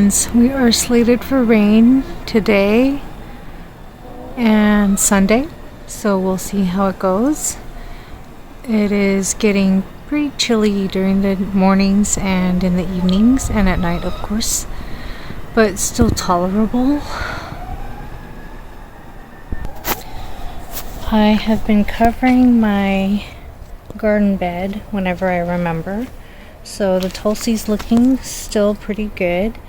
friends, we are slated for rain today and Sunday, so we'll see how it goes. It is getting pretty chilly during the mornings and in the evenings and at night, of course, but still tolerable. I have been covering my garden bed whenever I remember. So the Tulsi's looking still pretty good.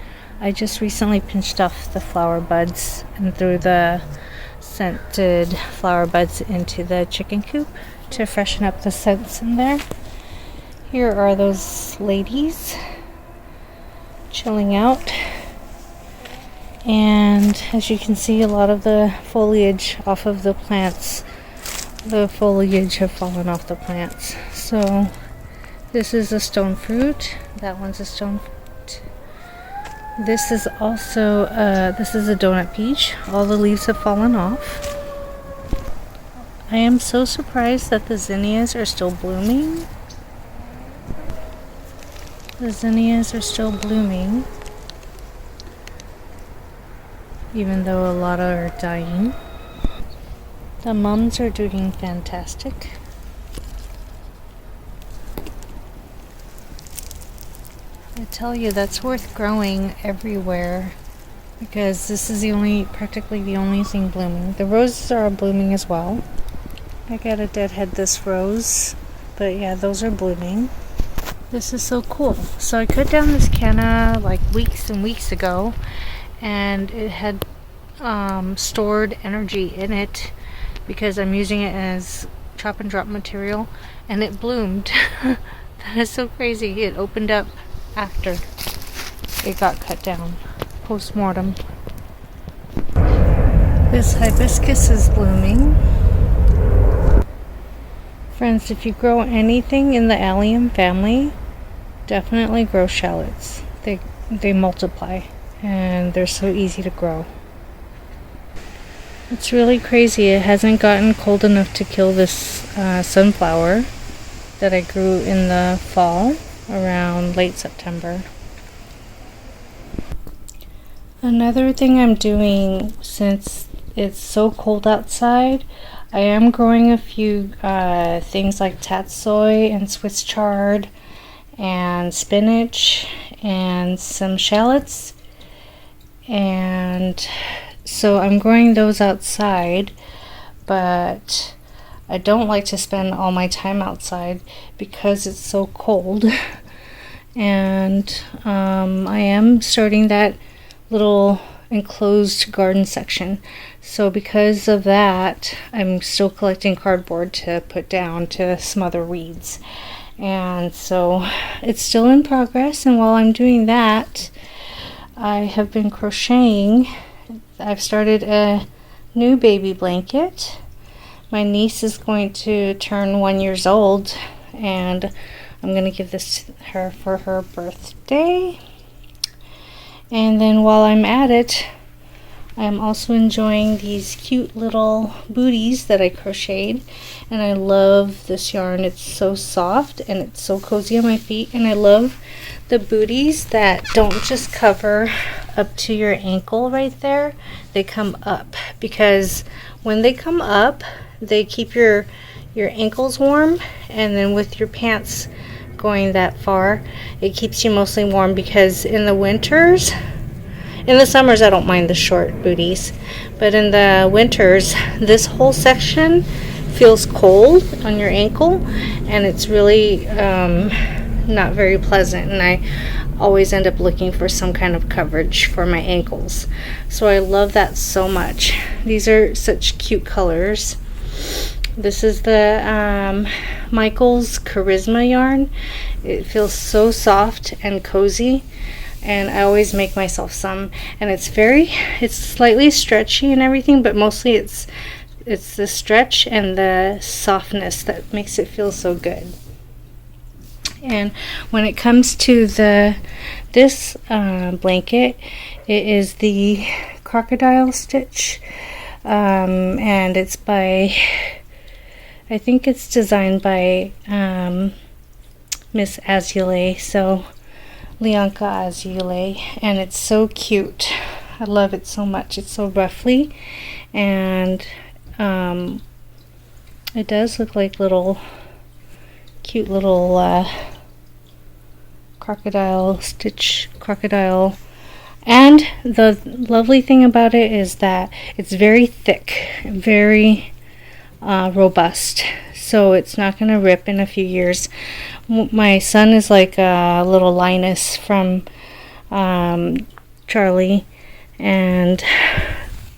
I just recently pinched off the flower buds and threw the scented flower buds into the chicken coop to freshen up the scents in there. Here are those ladies chilling out. And as you can see, a lot of the foliage off of the plants, the foliage have fallen off the plants. So this is a stone fruit. That one's a stone fruit. This is also this is a donut peach. All the leaves have fallen off. I am so surprised that the zinnias are still blooming. The zinnias are still blooming, even though a lot are dying. The mums are doing fantastic. I tell you, that's worth growing everywhere because this is practically the only thing blooming. The roses are all blooming as well. I gotta deadhead this rose, but yeah, those are blooming. This is so cool. So I cut down this canna like weeks and weeks ago, and it had stored energy in it because I'm using it as chop and drop material, and it bloomed. That is so crazy. It opened up after it got cut down, post-mortem. This hibiscus is blooming. Friends, if you grow anything in the allium family, definitely grow shallots. They multiply and they're so easy to grow. It's really crazy. It hasn't gotten cold enough to kill this sunflower that I grew in the fall, around late September. Another thing I'm doing, since it's so cold outside, I am growing a few things like tatsoi and Swiss chard and spinach and some shallots, and so I'm growing those outside, but I don't like to spend all my time outside because it's so cold. And I am starting that little enclosed garden section. So because of that, I'm still collecting cardboard to put down to smother weeds. And so it's still in progress. And while I'm doing that, I have been crocheting. I've started a new baby blanket. My niece is going to turn 1 year old, and I'm going to give this to her for her birthday. And then while I'm at it, I'm also enjoying these cute little booties that I crocheted. And I love this yarn. It's so soft and it's so cozy on my feet. And I love the booties that don't just cover up to your ankle right there. They come up, because when they come up, they keep your ankles warm, and then with your pants going that far, it keeps you mostly warm, because in the summers I don't mind the short booties, but in the winters this whole section feels cold on your ankle, and it's really not very pleasant, and I always end up looking for some kind of coverage for my ankles. So I love that so much. These are such cute colors. This is the Michael's Charisma yarn. It feels so soft and cozy, and I always make myself some, and it's slightly stretchy and everything, but mostly it's the stretch and the softness that makes it feel so good. And when it comes to this blanket, it is the crocodile stitch, and it's by, I think it's designed by Miss Azulay. So Lianca azule, and it's so cute. I love it so much. It's so ruffly, and it does look like cute little crocodile. And the lovely thing about it is that it's very thick, very robust, so it's not going to rip in a few years. My son is like a little Linus from Charlie, and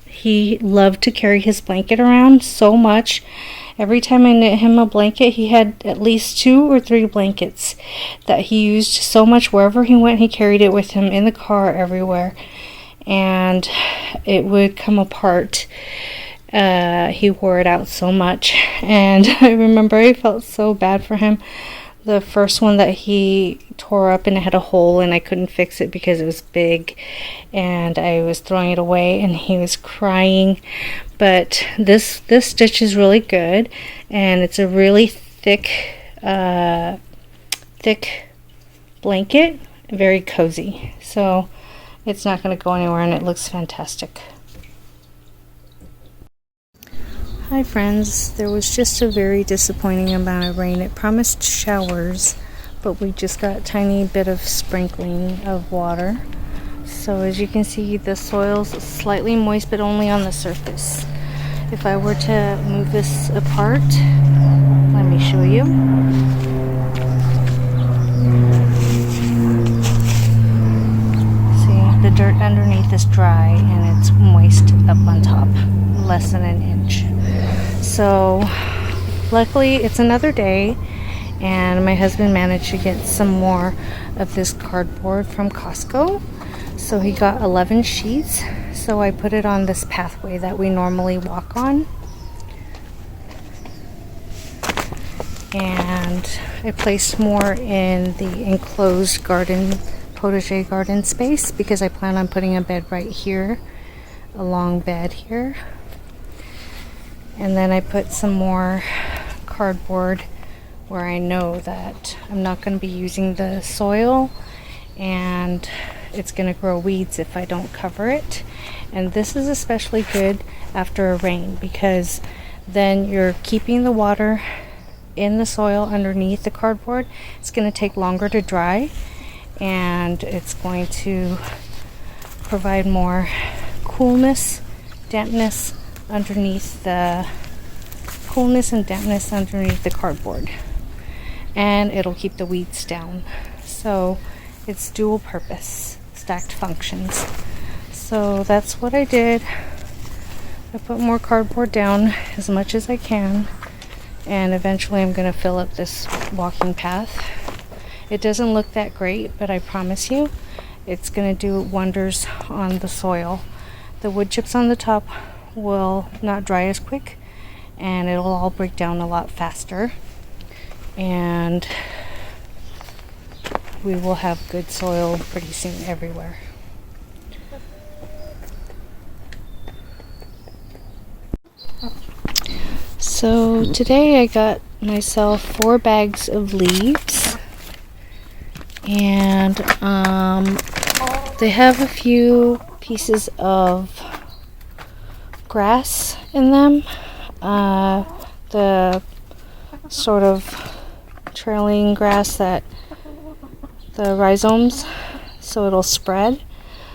he loved to carry his blanket around so much. Every time I knit him a blanket, he had at least 2 or 3 blankets that he used so much. Wherever he went, he carried it with him, in the car, everywhere, and it would come apart. He wore it out so much, and I remember I felt so bad for him. The first one that he tore up, and it had a hole, and I couldn't fix it because it was big, and I was throwing it away, and he was crying. But this stitch is really good, and it's a really thick blanket, very cozy, so it's not going to go anywhere, and it looks fantastic. Hi friends, there was just a very disappointing amount of rain. It promised showers, but we just got a tiny bit of sprinkling of water. So as you can see, the soil's slightly moist, but only on the surface. If I were to move this apart, let me show you. See, the dirt underneath is dry and it's moist up on top, less than an inch. So luckily it's another day, and my husband managed to get some more of this cardboard from Costco. So he got 11 sheets, so I put it on this pathway that we normally walk on, and I placed more in the enclosed garden, potager garden space, because I plan on putting a bed right here, a long bed here. And then I put some more cardboard where I know that I'm not going to be using the soil, and it's going to grow weeds if I don't cover it. And this is especially good after a rain, because then you're keeping the water in the soil underneath the cardboard. It's going to take longer to dry, and it's going to provide more coolness, dampness underneath the cardboard, and it'll keep the weeds down. So it's dual purpose, stacked functions. So that's what I did. I put more cardboard down as much as I can, and eventually I'm going to fill up this walking path. It doesn't look that great, but I promise you it's going to do wonders on the soil. The wood chips on the top will not dry as quick, and it'll all break down a lot faster, and we will have good soil pretty soon everywhere. So today I got myself 4 bags of leaves, and they have a few pieces of grass in them, the sort of trailing grass, that the rhizomes, so it'll spread.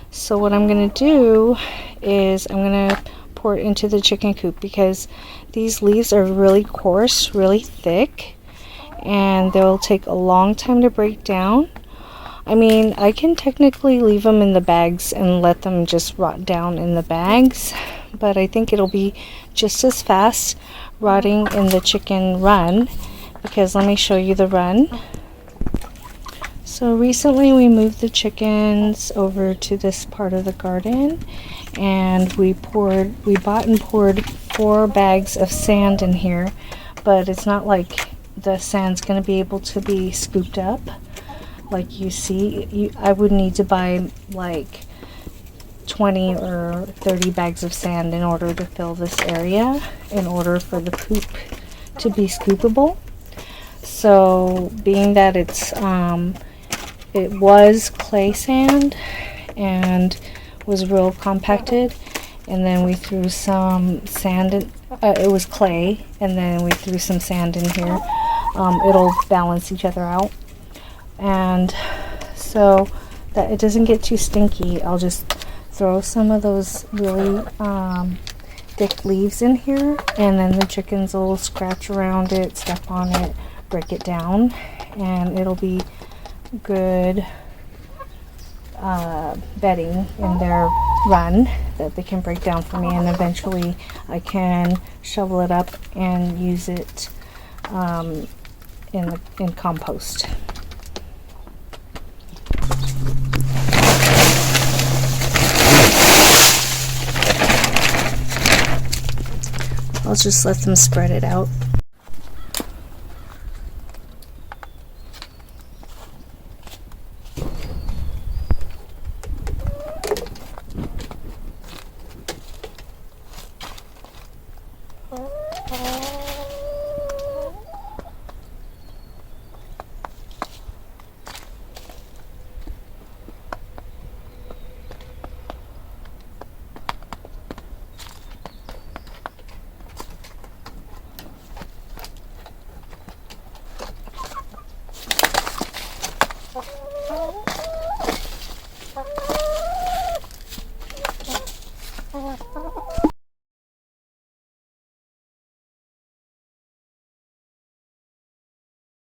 So what I'm going to do is I'm going to pour it into the chicken coop, because these leaves are really coarse, really thick, and they'll take a long time to break down. I mean, I can technically leave them in the bags and let them just rot down in the bags, but I think it'll be just as fast rotting in the chicken run, because let me show you the run. So recently we moved the chickens over to this part of the garden, and we bought and poured 4 bags of sand in here, but it's not like the sand's going to be able to be scooped up like you see. I would need to buy like 20 or 30 bags of sand in order to fill this area, in order for the coop to be scoopable. So being that it was clay sand and was real compacted, and then we threw some sand in, it was clay, and then we threw some sand in here. It'll balance each other out, and so that it doesn't get too stinky, I'll just throw some of those really thick leaves in here, and then the chickens will scratch around it, step on it, break it down, and it'll be good bedding in their run that they can break down for me, and eventually I can shovel it up and use it in compost. I'll just let them spread it out.